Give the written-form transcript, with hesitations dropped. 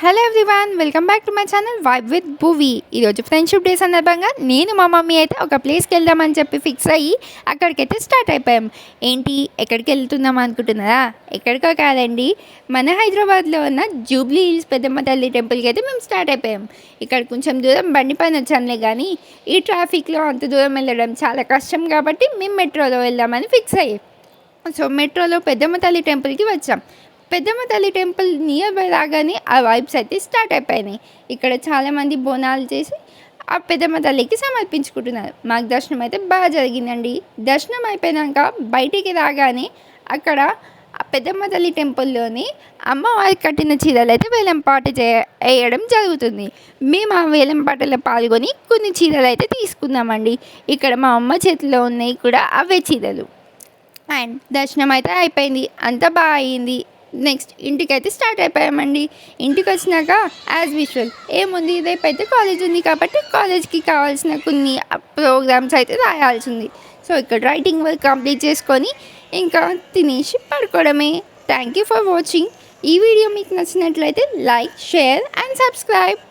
Hello everyone, welcome back to my channel vibe with Bhuvi. ఈరోజు friendship day సందర్భంగా నేను మా మమ్మీ అయితే ఒక ప్లేస్కి వెళ్దామని చెప్పి ఫిక్స్ అయ్యి అక్కడికైతే స్టార్ట్ అయిపోయాం. ఏంటి ఎక్కడికి వెళ్తున్నాం అనుకుంటున్నారా? ఎక్కడికో కాదండి, మన హైదరాబాద్లో ఉన్న జూబ్లీ హిల్స్ పెద్దమ్మ తల్లి టెంపుల్కి అయితే మేము స్టార్ట్ అయిపోయాం. ఇక్కడ కొంచెం దూరం బండి పైన వచ్చానులే, కానీ ఈ ట్రాఫిక్లో అంత దూరం వెళ్ళడం చాలా కష్టం కాబట్టి మేము మెట్రోలో వెళ్దామని ఫిక్స్ అయ్యాం. సో మెట్రోలో పెద్దమ్మ తల్లి టెంపుల్కి వచ్చాం. పెద్దమ్మ తల్లి టెంపుల్ నియర్ బై రాగానే ఆ వైబ్స్ అయితే స్టార్ట్ అయిపోయినాయి. ఇక్కడ చాలామంది బోనాలు చేసి ఆ పెద్దమ్మ తల్లికి సమర్పించుకుంటున్నారు. మాకు దర్శనం అయితే బాగా జరిగిందండి. దర్శనం అయిపోయాక బయటికి రాగానే అక్కడ ఆ పెద్దమ్మ తల్లి టెంపుల్లోని అమ్మవారికి కట్టిన చీరలు అయితే వేలంపాట వేయడం జరుగుతుంది. మేము ఆ వేలంపాటలో పాల్గొని కొన్ని చీరలు అయితే తీసుకున్నామండి. ఇక్కడ మా అమ్మ చేతిలో ఉన్నాయి కూడా అవే చీరలు. అండ్ దర్శనం అయితే అయిపోయింది, అంతా బాగా అయింది. నెక్స్ట్ ఇంటికైతే స్టార్ట్ అయిపోయామండి. ఇంటికి వచ్చినాక యాజ్ యూజువల్ ఏముంది, రేపు అయితే కాలేజ్ ఉంది కాబట్టి కాలేజ్కి కావాల్సిన కొన్ని ప్రోగ్రామ్స్ అయితే రాయాల్సి ఉంది. సో ఇక్కడ రైటింగ్ వర్క్ కంప్లీట్ చేసుకొని ఇంకా తినేసి పడుకోవడమే. Thank you for watching. ఈ వీడియో మీకు నచ్చినట్లయితే లైక్, షేర్ అండ్ సబ్స్క్రైబ్.